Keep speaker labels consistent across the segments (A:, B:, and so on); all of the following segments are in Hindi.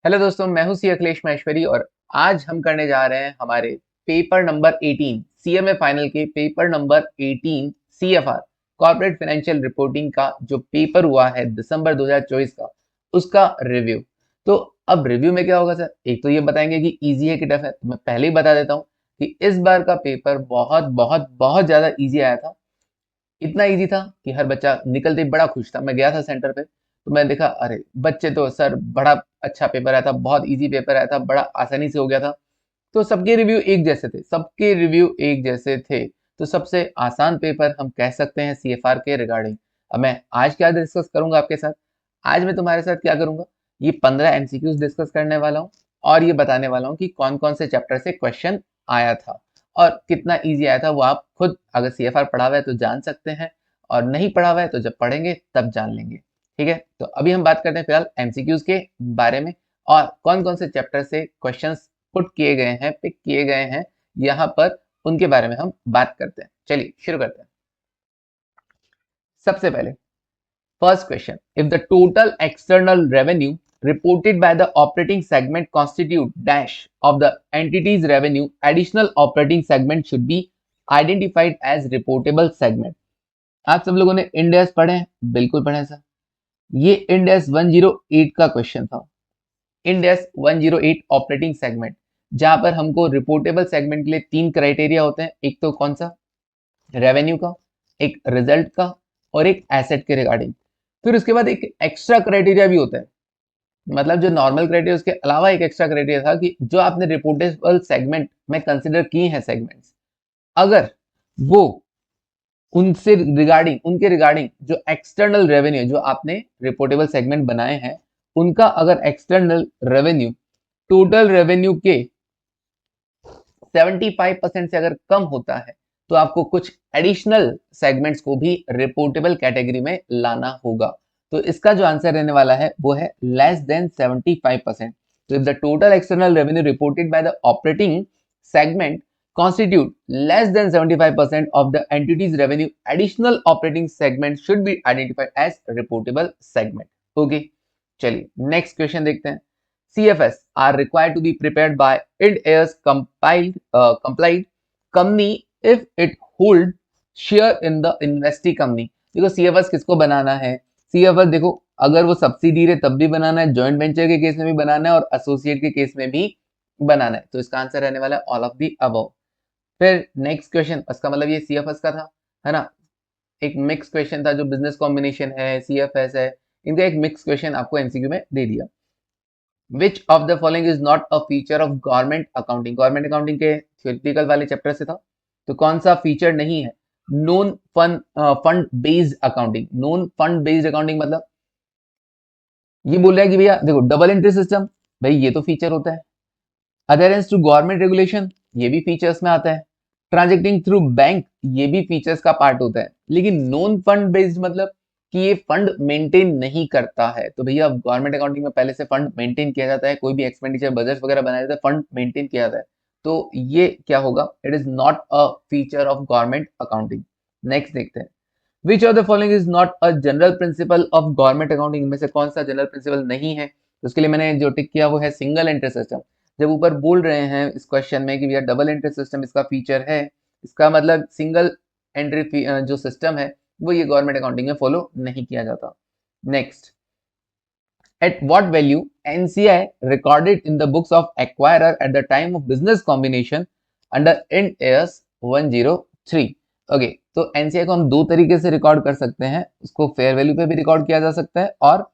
A: हेलो दोस्तों, मैं हूं सी अखिलेश महेश्वरी और आज हम करने जा रहे हैं हमारे पेपर नंबर 18 सीएमए फाइनल के paper number 18 CFR corporate financial reporting का जो पेपर हुआ है दिसंबर 2024 का, उसका रिव्यू। तो अब रिव्यू में क्या होगा सर, एक तो ये बताएंगे कि इजी है कि टफ है। तो मैं पहले ही बता देता हूँ कि इस बार का पेपर बहुत बहुत बहुत ज्यादा इजी आया था। इतना इजी था कि हर बच्चा निकलते ही बड़ा खुश था। मैं गया था सेंटर पे तो मैं देखा, अरे बच्चे तो सर बड़ा अच्छा पेपर आया था, बहुत इजी पेपर आया था, बड़ा आसानी से हो गया था। तो सबके रिव्यू एक जैसे थे, सबके रिव्यू एक जैसे थे। तो सबसे आसान पेपर हम कह सकते हैं सीएफआर के रिगार्डिंग। अब मैं आज क्या डिस्कस करूंगा आपके साथ, आज मैं तुम्हारे साथ क्या करूंगा, ये 15 एमसीक्यूज डिस्कस करने वाला हूँ और ये बताने वाला हूँ कि कौन कौन से चैप्टर से क्वेश्चन आया था और कितना इजी आया था। वो आप खुद अगर सीएफआर पढ़ा हुआ है तो जान सकते हैं, और नहीं पढ़ा हुआ है तो जब पढ़ेंगे तब जान लेंगे। ठीक है, तो अभी हम बात करते हैं फिलहाल एमसीक्यूज के बारे में और कौन कौन से चैप्टर से क्वेश्चंस पुट किए गए हैं, पिक किए गए हैं यहाँ पर, उनके बारे में हम बात करते हैं। चलिए शुरू करते हैं। सबसे पहले first question, if the total external revenue reported by the operating segment constitute dash of the entity's revenue, additional operating segment should be identified as reportable segment। आप सब लोगों ने इंड एस पढ़े हैं? बिल्कुल पढ़े सर। ये इंड एस 108 का क्वेश्चन था। इंड एस 108 ऑपरेटिंग सेगमेंट, जहां पर हमको रिपोर्टेबल सेगमेंट के लिए तीन क्राइटेरिया होते हैं। एक तो कौन सा, रेवेन्यू का, एक रिजल्ट का और एक एसेट के रिगार्डिंग। फिर उसके बाद एक एक्स्ट्रा क्राइटेरिया भी होता है, मतलब जो नॉर्मल क्राइटेरिया उसके अलावा एक एक्स्ट्रा क्राइटेरिया था कि जो आपने रिपोर्टेबल सेगमेंट में कंसिडर किए हैं सेगमेंट्स, अगर वो उनसे रिगार्डिंग, उनके रिगार्डिंग जो एक्सटर्नल रेवेन्यू जो आपने रिपोर्टेबल सेगमेंट बनाए हैं, उनका अगर एक्सटर्नल रेवेन्यू टोटल रेवेन्यू के 75% से अगर कम होता है तो आपको कुछ एडिशनल सेगमेंट्स को भी रिपोर्टेबल कैटेगरी में लाना होगा। तो इसका जो आंसर रहने वाला है वो है लेस देन 75%। तो if the total external revenue reported by the operating segment constitute less than 75% of the entity's revenue, additional operating segment should be identified as reportable segment। Okay, चलिए नेक्स्ट क्वेश्चन देखते हैं। CFS are required to be prepared by Ind AS complied company if it hold share in the investee company। देखो CFS किसको बनाना है, CFS देखो अगर वो सब्सिडी है तब भी बनाना है, जॉइंट वेंचर के केस में भी बनाना है और एसोसिएट के केस में भी बनाना है। तो इसका आंसर रहने वाला है ऑल ऑफ दी अबव। फिर नेक्स्ट क्वेश्चन, इसका मतलब ये सीएफएस का था, है ना। एक मिक्स क्वेश्चन था, जो बिजनेस कॉम्बिनेशन है, सीएफएस है, इनका एक मिक्स क्वेश्चन आपको एमसीक्यू में दे दिया। Which of the following is not a feature of government accounting, government accounting के थ्योरेटिकल वाले चैप्टर से था। तो कौन सा फीचर नहीं है, non fund based accounting. Non fund based accounting मतलब ये बोल रहा है कि भैया देखो डबल एंट्री सिस्टम, भाई ये तो फीचर होता है। अडेरेंस टू गवर्नमेंट रेगुलेशन, ये भी फीचर्स में आता है। ट्रांजेक्टिंग थ्रू बैंक, ये भी फीचर्स का पार्ट होता है। लेकिन नॉन फंड बेस्ड मतलब कि ये फंड मेंटेन नहीं करता है। तो भैया गवर्नमेंट अकाउंटिंग में पहले से फंड मेंटेन किया जाता है, कोई भी एक्सपेंडिचर बजट वगैरह बनाया जाता है, फंड मेंटेन किया जाता है। तो ये क्या होगा, it is not a feature of government accounting. Next देखते हैं, which of the following is not a general principle of government accounting, में से कौन सा जनरल प्रिंसिपल नहीं है। तो उसके लिए मैंने जो टिक किया वो है सिंगल एंट्री सिस्टम। जब ऊपर बोल रहे हैं इस क्वेश्चन में कि भैया डबल एंट्री सिस्टम इसका फीचर है, इसका मतलब सिंगल एंट्री जो सिस्टम है वो ये गवर्नमेंट अकाउंटिंग में फॉलो नहीं किया जाता। Next, at what value NCI recorded in the books of acquirer at the time of business combination under Ind AS 103। Okay, तो एनसीआई को हम दो तरीके से रिकॉर्ड कर सकते हैं, उसको फेयर वैल्यू पे भी रिकॉर्ड किया जा सकता है और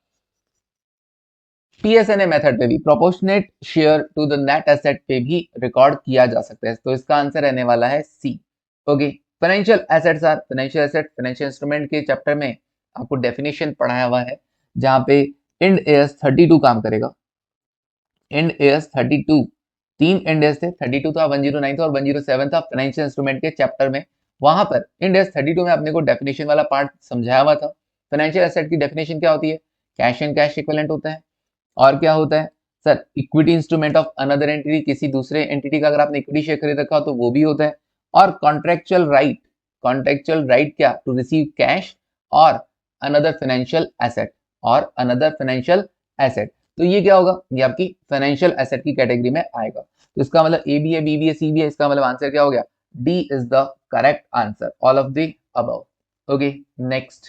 A: पीएसएनए मेथड पे भी, proportionate share to the net asset पे भी रिकॉर्ड किया जा सकता है। तो इसका आंसर रहने वाला है C. Okay, financial assets are, financial asset financial instrument के चैप्टर में आपको डेफिनेशन पढ़ाया हुआ है, जहां पे इंड एस 32 काम करेगा। इंड एस 32, तीन इंड एस थे, 32 था, 109 था और 107 था फाइनेंशियल इंस्ट्रूमेंट के चैप्टर में। वहां पर इंड एस 32 में अपने को डेफिनेशन वाला पार्ट समझाया हुआ था। फाइनेंशियल एसेट की डेफिनेशन क्या होती है, कैश एंड कैश इक्विवेलेंट होता है। और क्या होता है sir, equity instrument of another entity, किसी दूसरे एंटिटी का अगर आपने इक्विटी शेयर खरीद रखा हो तो वो भी होता है। और कॉन्ट्रेक्चुअल राइट, कॉन्ट्रेक्चुअल राइट क्या, टू रिसीव कैश और अनदर फाइनेंशियल एसेट, और अनदर फाइनेंशियल एसेट। तो ये क्या होगा, ये आपकी फाइनेंशियल एसेट की कैटेगरी में आएगा। तो इसका मतलब ए बी है, बी बी है, सी बी है, इसका मतलब आंसर क्या हो गया, D is the correct answer, all of the above. Okay, next,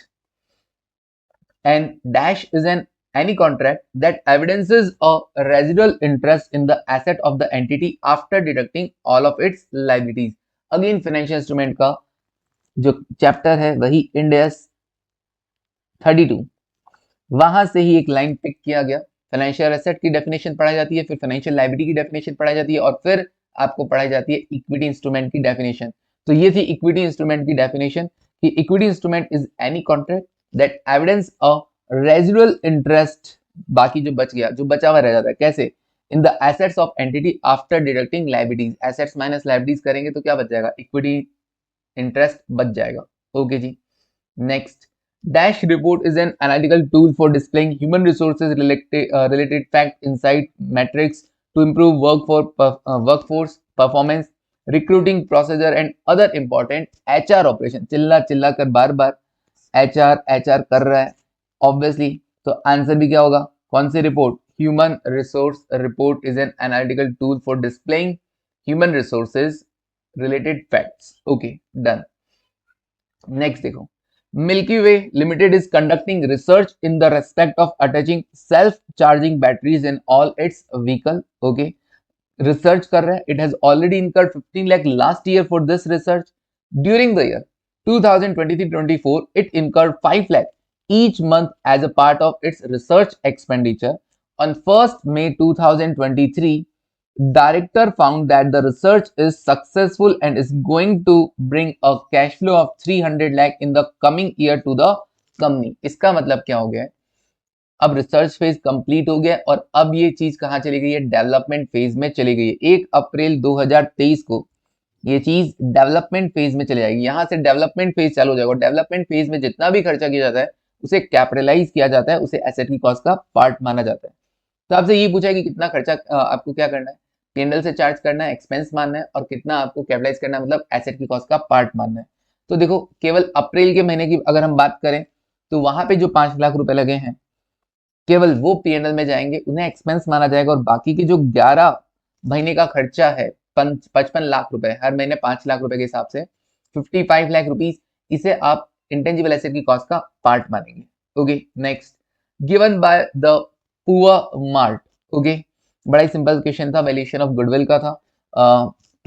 A: and dash is an any contract that evidences a residual interest in the asset of the entity after deducting all of its liabilities। Again financial instrument का जो चैप्टर है वही इंड एस 32, वहां से ही एक लाइन पिक किया गया। फाइनेंशियल एसेट की डेफिनेशन पढ़ाई जाती है, फिर फाइनेंशियल लायबिलिटी की डेफिनेशन पढ़ाई जाती है, और फिर आपको पढ़ाई जाती है इक्विटी इंस्ट्रूमेंट की डेफिनेशन। तो ये थी इक्विटी इंस्ट्रूमेंट की डेफिनेशन कि equity instrument is any contract that evidence a residual interest, बाकी जो बच गया, जो बचा हुआ रह जाता है, कैसे, in the assets of entity after deducting liabilities, assets minus liabilities करेंगे तो क्या बच जाएगा, इक्विटी इंटरेस्ट बच जाएगा। ओके जी, next, dash report is an analytical tool for displaying human resources related fact, insight, metrics to improve workforce performance, recruiting procedure and other important HR operation। चिल्ला चिल्ला कर बार बार HR कर रहा है ऑब्वियसली, तो आंसर भी क्या होगा, कौन सी report, human resource report is an analytical tool for displaying human resources related facts. Okay, done. Next देखो, Milky Way Limited is conducting research in the respect of attaching self-charging batteries in all its vehicle। Okay, research कर रहा है। It has already incurred 15 lakh last year for this research। During the year 2023-24, it incurred 5 lakh each month as a part of its research expenditure। On 1st May 2023, director found that the research is successful and is going to bring a cash flow of 300 lakh in the coming year to the company। इसका मतलब क्या हो गया है, अब रिसर्च फेज कंप्लीट हो गया और अब ये चीज कहां चली गई है, डेवलपमेंट फेज में चली गई है। 1 अप्रैल 2023 को ये चीज डेवलपमेंट फेज में चली जाएगी। यहां से डेवलपमेंट फेज चालू हो जाएगा। डेवलपमेंट फेज में जितना भी खर्चा किया जाता है उसे कैपिटलाइज किया जाता है, उसे एसेट की कॉस्ट का पार्ट माना जाता है। तो आपसे ये पूछा है कि कितना खर्चा आपको क्या करना है, पीएनएल से चार्ज करना है, एक्सपेंस मानना है, और कितना आपको कैपिटलाइज करना है, मतलब एसेट की कॉस्ट का पार्ट मानना है। तो देखो, केवल अप्रैल के महीने की अगर हम बात करें तो वहां पे जो 5 लाख रुपए लगे हैं केवल वो पीएनएल में जाएंगे, उन्हें एक्सपेंस माना जाएगा, और बाकी के जो 11 महीने का खर्चा है 55 लाख रुपए, हर महीने 5 लाख रुपए के हिसाब से 55 लाख रुपीज, इसे आप इंटेंजिबल एसेट की कॉस्ट का पार्ट मानेंगे। Okay, next, given by the poor mart. Okay, बड़ा ही सिंपल क्वेश्चन था, वैल्यूएशन ऑफ गुडविल का था।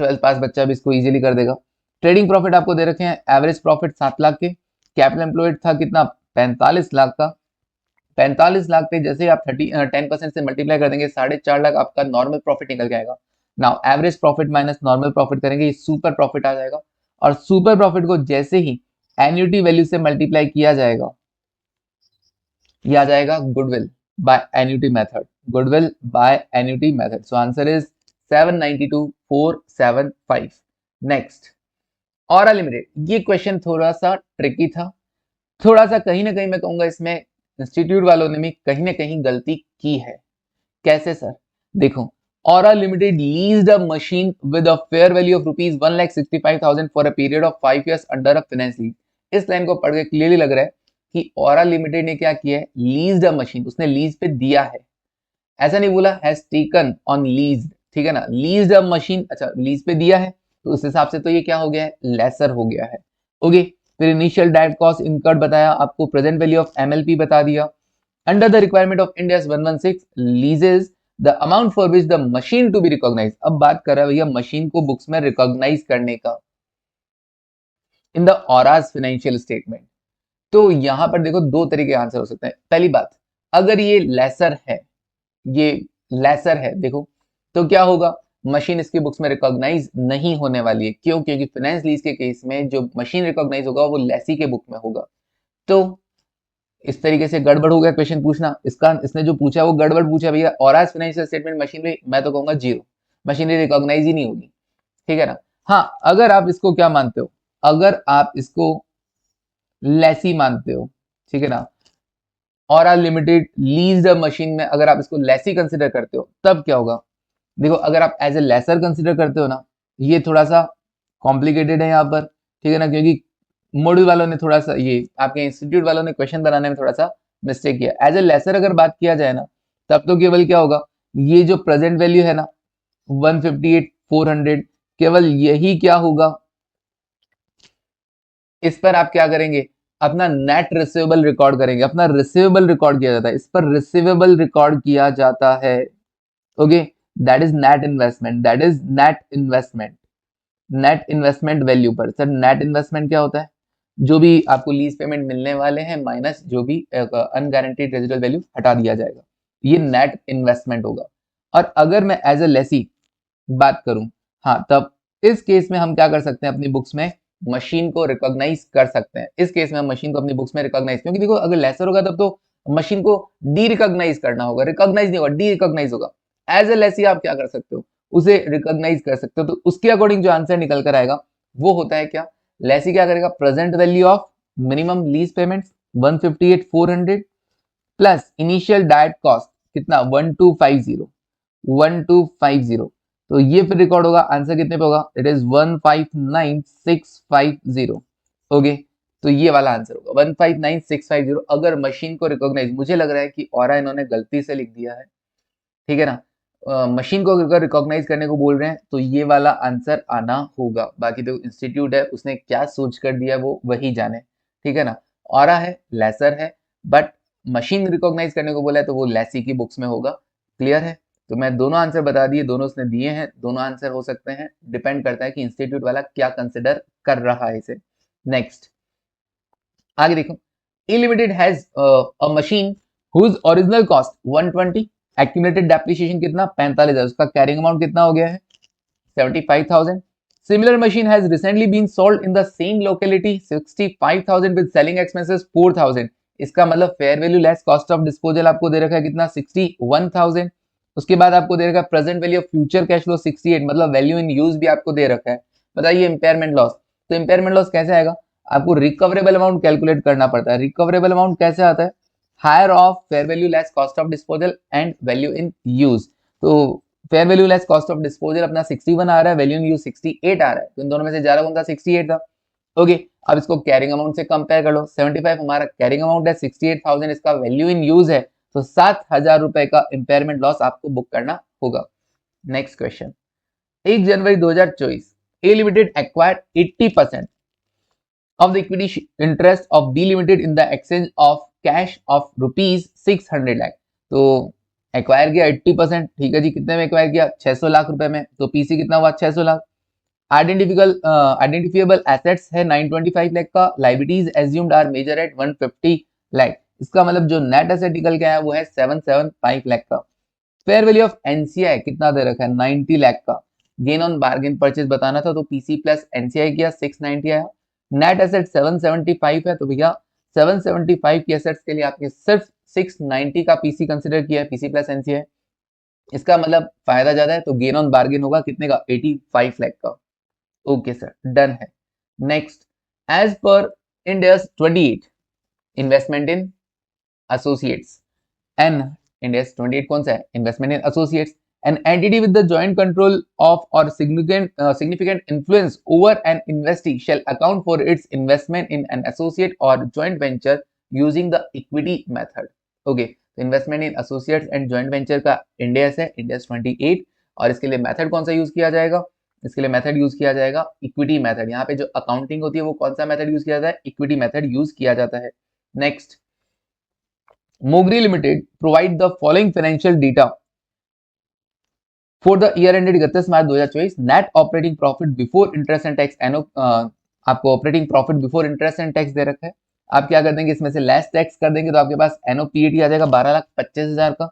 A: 12th पास बच्चा भी इसको इजीली कर देगा। ट्रेडिंग प्रॉफिट आपको दे रखे हैं, एवरेज प्रॉफिट 7 लाख के, कैपिटल एम्प्लॉयड था कितना, 45 लाख का। 45 लाख पे जैसे आप 10% से मल्टीप्लाई कर देंगे 4.5 लाख आपका नॉर्मल प्रॉफिट निकल के आएगा। Now average profit minus normal profit करेंगे, ये सुपर प्रॉफिट आ जाएगा, और सुपर प्रॉफिट को जैसे ही एन्युटी वैल्यू से मल्टीप्लाई किया जाएगा, ये आ जाएगा goodwill by annuity method, goodwill by annuity method. So answer is 792,475। Next, Aura limited, ये क्वेश्चन थोड़ा सा ट्रिकी था, थोड़ा सा कहीं ना कहीं मैं कहूंगा इसमें इंस्टीट्यूट वालों ने भी कहीं ना कहीं गलती की है। कैसे सर, देखो, aura limited leased a machine with a fair value of rupees 1,65,000 for a period of 5 years under a finance lease. इस लाइन को पढ़ के क्लियरली लग रहा है कि ऑरा लिमिटेड ने क्या किया है, लीज्ड अ मशीन, उसने लीज पे दिया है, ऐसा नहीं बोला हैज टेकन ऑन लीज, ठीक है ना, लीज्ड अ मशीन, अच्छा लीज पे दिया है, तो उस हिसाब से तो ये क्या हो गया है, लेसर हो गया है। ओके, फिर इनिशियल डायरेक्ट कॉस्ट इनकर्ड बताया आपको, प्रेजेंट वैल्यू ऑफ एमएलपी बता दिया, under the requirement of India 116 leases the amount for which the machine to be recognise. अब बात कर रहा है भैया मशीन को बुक्स में रिकॉग्नाइज करने का इन द ऑराज फाइनेंशियल स्टेटमेंट। तो यहां पर देखो दो तरीके के आंसर हो सकते हैं। पहली बात, अगर ये लेसर है, ये लेसर है, देखो तो क्या होगा, मशीन इसकी बुक्स में रिकॉग्नाइज नहीं होने वाली है। क्यों? क्योंकि फाइनेंस लीज के केस में जो मशीन रिकॉग्नाइज होगा वो लेसी के बुक में होगा। तो इस तरीके से गड़बड़ हो गया क्वेश्चन पूछना, इसका इसने जो पूछा वो गड़बड़ पूछा भैया। और आज फाइनेंशियल स्टेटमेंट मशीनरी, मैं तो कहूंगा जीरो, मशीनरी रिकॉग्नाइज ही नहीं होगी, ठीक है ना। हाँ, अगर आप इसको क्या मानते हो, अगर आप इसको लेसी मानते हो, ठीक है ना, और R limited lease the machine में अगर आप इसको लेसी कंसिडर करते हो, तब क्या होगा, देखो अगर आप एज ए लेसर कंसिडर करते हो ना, ये थोड़ा सा कॉम्प्लिकेटेड है यहाँ पर, ठीक है ना, क्योंकि मॉड्यूल वालों ने थोड़ा सा, ये आपके इंस्टीट्यूट वालों ने क्वेश्चन बनाने में थोड़ा सा मिस्टेक किया। एज ए लेसर अगर बात किया जाए ना, तब तो केवल क्या होगा, ये जो प्रेजेंट वैल्यू है ना 158,400, केवल यही क्या होगा, इस पर आप क्या करेंगे, अपना नेट रिसीवेबल रिकॉर्ड करेंगे। अपना रिसीवेबल रिकॉर्ड किया जाता है, इस पर रिसीवेबल रिकॉर्ड किया जाता है। Okay, that is net investment, that is net investment, net investment value पर। सर नेट इन्वेस्टमेंट क्या होता है, जो भी आपको लीज पेमेंट मिलने वाले हैं माइनस जो भी अनगारंटीड रेजिडुअल वैल्यू हटा दिया जाएगा, ये नेट इन्वेस्टमेंट होगा। और अगर मैं एज ए लेसी बात करूं, हाँ, तब इस केस में हम क्या कर सकते हैं, अपनी बुक्स में मशीन को रिकॉग्नाइज कर सकते हैं। इस केस में हम मशीन को अपनी बुक्स में रिकॉग्नाइज, क्योंकि देखो अगर लेसर होगा तब तो मशीन को डी रिकॉग्नाइज करना होगा, रिकॉग्नाइज नहीं होगा, डी रिकॉग्नाइज होगा। एज ए लेसी आप क्या कर सकते हो, उसे रिकॉग्नाइज कर सकते हो। तो उसके अकॉर्डिंग जो आंसर निकल कर आएगा वो होता है क्या, लेसी क्या करेगा, present value of minimum lease payments 158,400 plus initial direct cost कितना 1250, तो ये फिर रिकॉर्ड होगा, आंसर कितने पे होगा, इट इज 159650। ओके, तो ये वाला आंसर होगा 159650। अगर मशीन को रिकॉग्नाइज, मुझे लग रहा है कि और इन्होंने गलती से लिख दिया है, ठीक है ना, मशीन को अगर रिकॉग्नाइज करने को बोल रहे हैं तो ये वाला आंसर आना होगा। बाकी तो इंस्टीट्यूट है, उसने क्या सोच कर दिया वो वही जाने, ठीक है ना। ऑरा है, लेसर है, बट मशीन रिकॉग्नाइज करने को बोला है तो वो लेसी की बुक्स में होगा। क्लियर है, तो मैं दोनों आंसर बता दिए, दोनों उसने दिए हैं, दोनों आंसर हो सकते हैं, डिपेंड करता है कि इंस्टीट्यूट वाला क्या कंसिडर कर रहा है इसे। नेक्स्ट आगे देखो, E limited has a machine whose original cost 120, accumulated depreciation कितना 45,000, उसका कैरिंग अमाउंट कितना हो गया है 75,000। Similar machine has recently been sold in the same locality 65,000 with selling expenses 4,000। इसका मतलब fair value less cost of disposal आपको दे रखा है कितना 61,000। उसके बाद आपको दे रखा है present value of future cash flow 68, मतलब वैल्यू इन यूज भी आपको दे रखा है। बताइए इंपेयरमेंट लॉस, तो इंपेयरमेंट लॉस कैसे आएगा, आपको रिकवरेबल अमाउंट कैलकुलेट करना पड़ता है। रिकवरेबल अमाउंट कैसे आता है, higher of fair value less cost of disposal and value in use. तो fair value less cost of disposal अपना 61 आ रहा है, वैल्यू इन यूज 68 आ रहा है, तो इन दोनों में से ज्यादा कौन सा 68 था। ओके, अब इसको कैरिंग अमाउंट से कंपेयर कर लो, 75 हमारा कैरिंग अमाउंट है, 68,000 इसका वैल्यू इन यूज है, तो 7,000 रुपए का इंपेयरमेंट लॉस आपको बुक करना होगा। Next question, 1 January 2024 A limited acquired 80% of the equity interest of B Limited in the exchange of cash of ₹600 lakh. तो एक्वायर किया 80%, ठीक है जी, कितने में एक्वायर किया 600 लाख रुपए में, तो पीसी कितना हुआ 600 लाख। आइडेंटिफिएबल एसेट्स है 925 लाख का, liabilities assumed are measured at 150 lakh, इसका मतलब जो नेट एसेट निकल के आया वो है 775 लाख का। फेयर वैल्यू ऑफ एनसीआई कितना दे रखा है 90 लाख का। गेन ऑन बार्गेन परचेज बताना था तो पीसी प्लस एनसीआई किया 690 आया। नेट एसेट 775 है, तो भैया 775 की एसेट्स के लिए आपने सिर्फ 690 का पीसी कंसिडर किया है, पीसी प्लस एनसीआई। इसका मतलब फायदा ज्यादा है, तो गेन ऑन बार्गेन होगा कितने का 85 लाख का। ओके सर, डन है। Next, as per Ind AS 28 investment in associates and, Ind AS 28 कौन सा है, investment in associates, an entity with the joint control of or significant influence over an investee shall account for its investment in an associate or joint venture using the equity method। okay, तो investment in associates and joint venture का इंडियस है, इंडियस 28, और इसके लिए मेथड कौन सा यूज किया जाएगा, इसके लिए मेथड यूज किया जाएगा इक्विटी मेथड। यहाँ पे जो अकाउंटिंग होती है वो कौन सा मेथड यूज किया जाता है, इक्विटी मेथड यूज किया जाता है। Next, Mogri limited provide the following financial data for the year ended 31 March 2024, net operating profit before interest and tax एनो, आपको operating profit before interest and tax दे रखा है। आप क्या कर देंगे, इसमें से लेस टैक्स कर देंगे तो आपके पास एनओपीएटी आ जाएगा 12,25,000 का,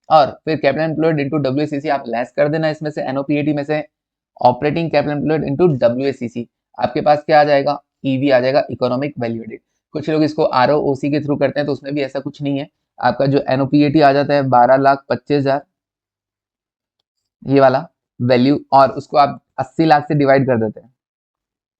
A: और फिर कैपिटल एम्प्लॉयड इनटू डब्ल्यूएसीसी आप लेस कर देना इसमें से एनओपीएटी में से ऑपरेटिंग कैपिटल एम्प्लॉयड इनटू डब्ल्यूएसीसी, आपके पास क्या आ जाएगा, ईवी आ जाएगा, इकोनॉमिक वैल्यू एडेड। कुछ लोग इसको आरओओसी के थ्रू करते हैं तो उसमें भी ऐसा कुछ नहीं है, आपका जो एनओपीएटी आ जाता है 12,25,000 ये वाला वैल्यू, और उसको आप 80 लाख से डिवाइड कर देते हैं,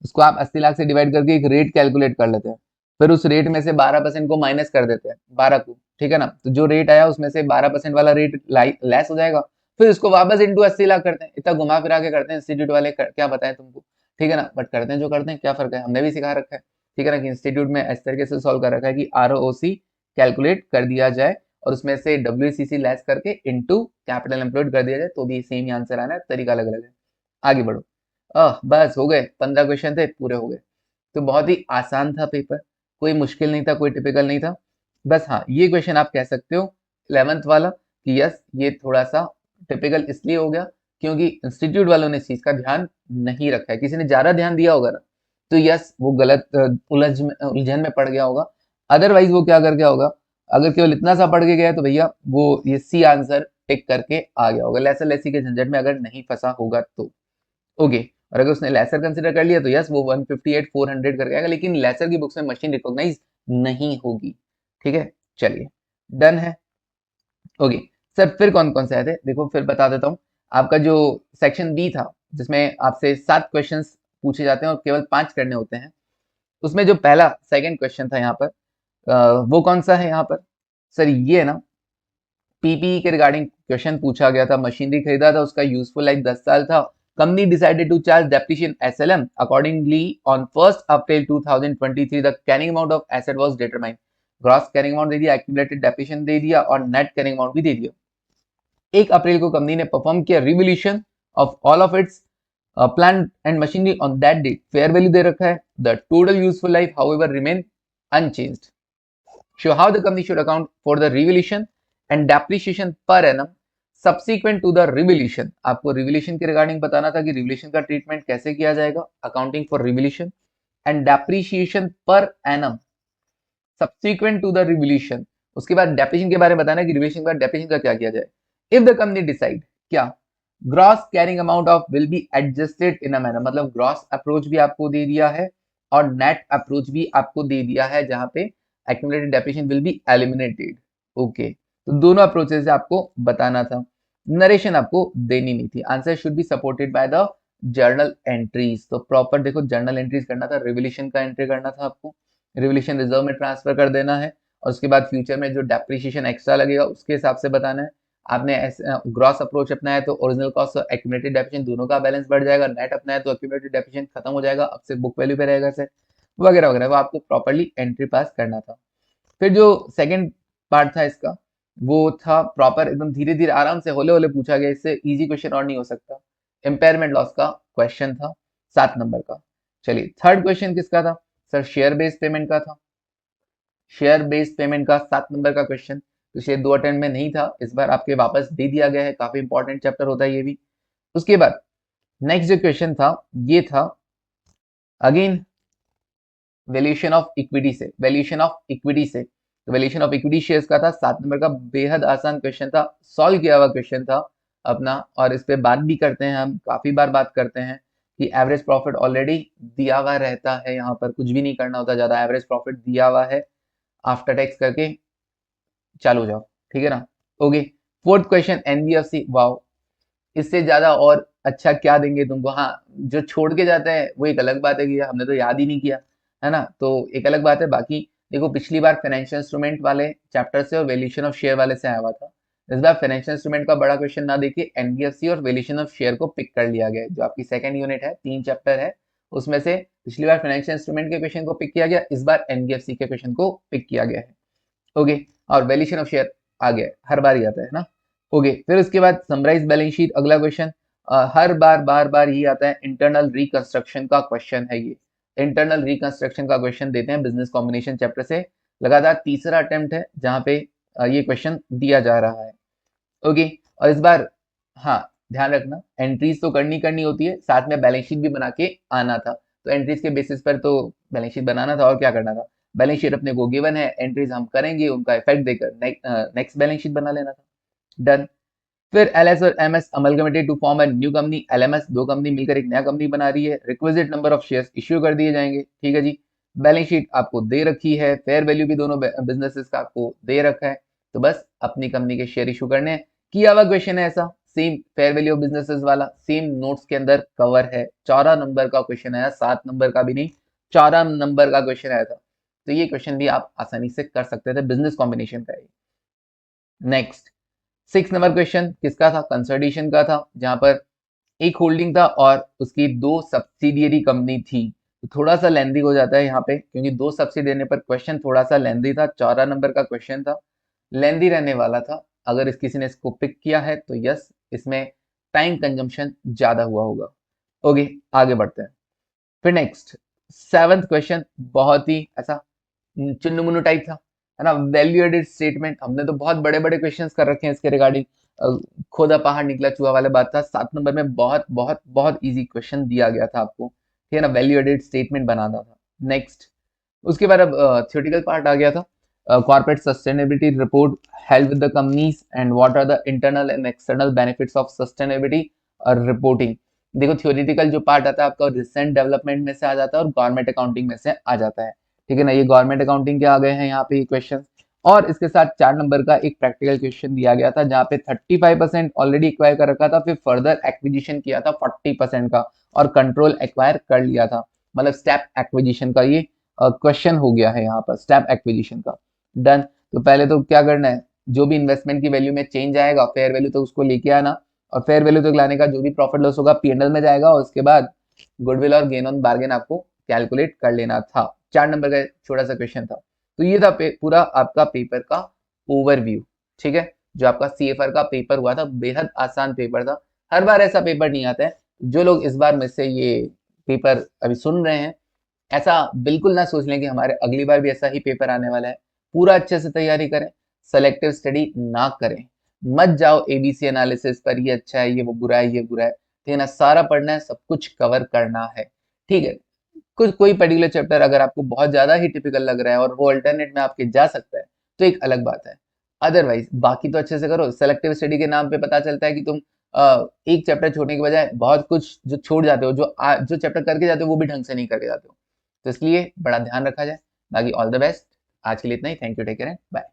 A: उसको आप 80 लाख से डिवाइड करके एक रेट कैलकुलेट कर लेते हैं, फिर उस रेट में से 12% को माइनस कर देते हैं 12 को, ठीक है ना, तो जो रेट आया उसमें से 12% वाला रेट लेस हो जाएगा, फिर उसको वापस इंटू 80 लाख करते हैं। इतना घुमा फिरा के करते हैं इंस्टीट्यूट वाले, क्या बताएं तुमको, ठीक है ना, बट करते हैं जो करते हैं, क्या फर्क है, हमने भी सिखा रखा है, ठीक है ना, कि इंस्टीट्यूट में इस तरीके से सॉल्व कर रखा है कि आरओसी कैलकुलेट कर दिया जाए और उसमें से WACC लेस करके इनटू कैपिटल एम्प्लॉयड कर दिया जाए तो भी सेम ही आंसर आना है, तरीका अलग अलग है। आगे बढ़ो। बस हो गए, 15 क्वेश्चन थे, पूरे हो गए। तो बहुत ही आसान था पेपर, कोई मुश्किल नहीं था, कोई टिपिकल नहीं था। बस हाँ, ये क्वेश्चन आप कह सकते हो 11th वाला कि यस ये थोड़ा सा टिपिकल इसलिए हो गया क्योंकि इंस्टीट्यूट वालों ने इस चीज का ध्यान नहीं रखा है। किसी ने ज्यादा ध्यान दिया होगा ना तो यस वो गलत उलझन में पड़ गया होगा। अदरवाइज वो क्या कर गया होगा, अगर केवल इतना सा पढ़ के गया तो भैया वो ये सी आंसर टिक करके आ गया होगा, लेसर लेसी के झंझट में अगर नहीं फंसा होगा तो। ओके, और अगर उसने लेसर कंसिडर कर लिया तो यस वो 158 400 करके आएगा, लेकिन लेसर की बुक्स में मशीन रिकॉग्नाइज नहीं होगी। ठीक है, चलिए डन है। ओके सर, फिर कौन कौन से आए थे देखो, फिर बता देता हूँ। आपका जो सेक्शन बी था जिसमें आपसे 7 क्वेश्चंस पूछे जाते हैं और केवल 5 करने होते हैं, उसमें जो पहला सेकंड क्वेश्चन था यहाँ पर वो कौन सा है यहाँ पर? सर ये है ना, पीपीई के रिगार्डिंग क्वेश्चन पूछा गया था। मशीनरी खरीदा था, उसका यूजफुल लाइफ 10 साल था। Company decided to charge depreciation SLM accordingly on 1 April 2023 the carrying amount of asset was determined. Gross carrying amount दे दिया, एक्यूमुलेटेड डेप्रिसिएशन दे दिया और नेट कैरिंग अमाउंट भी दे दिया। 1 अप्रैल को कंपनी ने परफॉर्म किया revolution of all of its plant and machinery on that date. Fair value दे रखा है। The total useful life however remain unchanged. Show how the company should account for the revaluation and depreciation per annum subsequent to the revaluation। आपको रिवोल्यूशन के रिगार्डिंग बताना था कि रिवोल्यूशन का ट्रीटमेंट कैसे किया जाएगा, accounting for revolution and depreciation per annum subsequent to the revolution. उसके बाद डेप्रिसिएशन के बारे में बताना है कि रिवोल्यूशन के बाद डेप्रिसिएशन का क्या किया जाए। इफ द कंपनी डिसाइड, क्या gross carrying amount of will be adjusted in a manner, मतलब ग्रॉस अप्रोच भी आपको दे दिया है और नेट अप्रोच भी आपको दे दिया है जहां पे accumulated depreciation will be eliminated। Okay, तो दोनों अप्रोचेस से आपको बताना था। नरेशन आपको देनी नहीं थी। Answer should be supported by the journal entries. तो प्रॉपर देखो जर्नल एंट्रीज करना था, रिवोल्यूशन का एंट्री करना था आपको, रिवोल्यूशन रिजर्व में ट्रांसफर कर देना है और उसके बाद फ्यूचर में जो डेप्रिसिएशन एक्स्ट्रा लगेगा उसके हिसाब से बताना है। आपने ग्रॉस अप्रोच अपनाया तो ओरिजिनल कॉस्ट और एक्यूमुलेटेड डेप्रिसिएशन दोनों का बैलेंस बढ़ जाएगा। नेट अपनाया तो एक्यूमुलेटेड डेप्रिसिएशन खत्म हो जाएगा, अब से बुक वैल्यू पे रहेगा सर, वगैरह वगैरह। वो आपको प्रॉपरली एंट्री पास करना था। फिर जो सेकंड पार्ट था इसका वो था प्रॉपर एकदम धीरे धीरे आराम से होले होले पूछा गया, इससे इजी क्वेश्चन और नहीं हो सकता। इम्पेयरमेंट लॉस का क्वेश्चन था 7 नंबर का। चलिए थर्ड क्वेश्चन किसका था? सर शेयर बेस्ड पेमेंट का था। शेयर बेस्ड पेमेंट का 7 नंबर का क्वेश्चन पिछले 2 अटेम्प्ट में नहीं था, इस बार आपके वापस दे दिया गया है। काफी इंपॉर्टेंट चैप्टर होता है ये भी। उसके बाद नेक्स्ट जो क्वेश्चन था ये था अगेन वैल्यूएशन ऑफ इक्विटी से। वैल्यूएशन ऑफ इक्विटी से, तो वैल्यूएशन ऑफ इक्विटी शेयर्स का था 7 नंबर का। बेहद आसान क्वेश्चन था, सॉल्व किया हुआ क्वेश्चन था अपना, और इस पे बात भी करते हैं हम, काफी बार बात करते हैं कि एवरेज प्रॉफिट ऑलरेडी दिया हुआ रहता है, यहाँ पर कुछ भी नहीं करना होता ज्यादा, एवरेज प्रॉफिट दिया हुआ है, आफ्टर टैक्स करके चालू जाओ, ठीक है ना। Okay, fourth question NBFC. Wow, इससे ज्यादा और अच्छा क्या देंगे तुमको। हाँ, जो छोड़ के जाते हैं वो एक अलग बात है कि हमने तो याद ही नहीं किया, है ना, तो एक अलग बात है। बाकी देखो पिछली बार फाइनेंशियल इंस्ट्रूमेंट वाले चैप्टर से और वैल्यूएशन ऑफ शेयर वाले से आया हुआ था। इस बार फाइनेंशियल इंस्ट्रूमेंट का बड़ा क्वेश्चन ना देके एनबीएफसी और वैल्यूएशन ऑफ शेयर को पिक कर लिया गया है। जो आपकी सेकंड यूनिट है, 3 चैप्टर है, उसमें से पिछली बार फाइनेंशियल इंस्ट्रूमेंट के क्वेश्चन को पिक किया गया, इस बार एनबीएफसी के क्वेश्चन को पिक किया गया है। ओके, और वैल्यूएशन ऑफ शेयर आ गया, हर बार ही आता है ना। ओके, फिर उसके बाद समराइज बैलेंस शीट, अगला क्वेश्चन हर बार बार ही आता है। इंटरनल रिकंस्ट्रक्शन का क्वेश्चन है ये। इंटरनल रिकंस्ट्रक्शन का क्वेश्चन देते हैं बिजनेस कॉम्बिनेशन चैप्टर से। लगातार तीसरा अटेम्प्ट है जहां पे ये क्वेश्चन दिया जा रहा है। ओके, और इस बार हाँ ध्यान रखना, एंट्रीज तो करनी होती है, साथ में बैलेंस शीट भी बना के आना था। तो एंट्रीज के बेसिस पर तो बैलेंस शीट बनाना था और क्या करना था। बैलेंस शीट अपने को गिवन है, एंट्रीज हम करेंगे, उनका इफेक्ट देकर नेक्स्ट बैलेंस शीट बना लेना था। डन। फिर एलएस और MS amalgamated to form a new company. LMS दो कंपनी मिलकर एक नया कंपनी बना रही है। Requisite number of shares issue कर दिए जाएंगे, ठीक है जी। बैलेंस शीट आपको दे रखी है, फेयर वैल्यू भी दोनों बिजनेसेस का आपको दे रखा है, तो बस अपनी कंपनी के शेयर इशू करने हैं। किया हुआ क्वेश्चन है ऐसा, same fair value of businesses वाला सेम नोट्स के अंदर कवर है। 14 नंबर का क्वेश्चन आया, 7 नंबर का भी नहीं, 14 नंबर का क्वेश्चन आया था। तो ये क्वेश्चन भी आप आसानी से कर सकते थे, बिजनेस कॉम्बिनेशन का है। नेक्स्ट 6 नंबर क्वेश्चन किसका था? कंसोलिडेशन का था, जहां पर एक होल्डिंग था और उसकी 2 सब्सिडियरी कंपनी थी। तो थोड़ा सा लेंदी हो जाता है यहाँ पे, क्योंकि 2 सब्सिडी देने पर क्वेश्चन थोड़ा सा लेंदी था। 14 नंबर का क्वेश्चन था, लेंदी रहने वाला था। अगर इस किसी ने इसको पिक किया है तो यस, इसमें टाइम कंजम्पशन ज्यादा हुआ होगा। ओके, आगे बढ़ते हैं। फिर नेक्स्ट 7th क्वेश्चन बहुत ही ऐसा चुन्नू मुन्नू टाइप था, है ना। वैल्यू एडेड स्टेटमेंट, हमने तो बहुत बड़े बड़े क्वेश्चंस कर रखे हैं इसके रिगार्डिंग। खोदा पहाड़ निकला चूहा वाला बात था। 7 नंबर में बहुत बहुत बहुत इजी क्वेश्चन दिया गया था आपको, ठीक है ना। वैल्यू एडेड स्टेटमेंट बनाना था। नेक्स्ट, उसके बाद अब थियोरेटिकल पार्ट आ गया था। Corporate sustainability report help with the companies and what are the internal and external benefits of sustainability और रिपोर्टिंग। देखो थियोरेटिकल जो पार्ट आता है आपका रिसेंट डेवलपमेंट में से आ जाता है और गवर्नमेंट अकाउंटिंग में से आ जाता है, ठीक है ना। ये गवर्नमेंट अकाउंटिंग के आ गए हैं यहाँ पे ये क्वेश्चन। और इसके साथ 4 नंबर का एक प्रैक्टिकल क्वेश्चन दिया गया था जहाँ पे 35% ऑलरेडी एक्वायर कर रखा था, फिर फर्दर एक्विजिशन किया था 40% का और कंट्रोल एक्वायर कर लिया था। मतलब स्टेप एक्विजिशन का ये क्वेश्चन हो गया है यहाँ पर, स्टेप एक्विजिशन का। डन। तो पहले तो क्या करना है, जो भी इन्वेस्टमेंट की वैल्यू में चेंज आएगा फेयर वैल्यू तो उसको लेके आना, और फेयर वैल्यू तक लाने का जो भी प्रॉफिट लॉस होगा पीएनएल में जाएगा, और उसके बाद गुडविल और गेन ऑन बार्गेन आपको कैलकुलेट कर लेना था। 4 नंबर का छोटा सा क्वेश्चन था। तो ये था पूरा आपका पेपर का ओवरव्यू, ठीक है। जो आपका सीएफआर का पेपर हुआ था बेहद आसान पेपर था। हर बार ऐसा पेपर नहीं आता है। जो लोग इस बार में से ये पेपर अभी सुन रहे हैं, ऐसा बिल्कुल ना सोच लें कि हमारे अगली बार भी ऐसा ही पेपर आने वाला है। पूरा अच्छे से तैयारी करें, सेलेक्टिव स्टडी ना करें। मत जाओ एबीसी एनालिसिस पर, ये अच्छा है, ये वो बुरा है, ये बुरा है, ठीक है ना। सारा पढ़ना है, सब कुछ कवर करना है, ठीक है। कुछ कोई पर्टिकुलर चैप्टर अगर आपको बहुत ज्यादा ही टिपिकल लग रहा है और वो अल्टरनेट में आपके जा सकता है तो एक अलग बात है। अदरवाइज बाकी तो अच्छे से करो। सेलेक्टिव स्टडी के नाम पे पता चलता है कि तुम एक चैप्टर छोड़ने के बजाय बहुत कुछ जो छोड़ जाते हो, जो चैप्टर करके जाते हो वो भी ढंग से नहीं करके जाते हो। तो इसलिए बड़ा ध्यान रखा जाए। बाकी ऑल द बेस्ट। आज के लिए इतना ही। Thank you, take care, bye.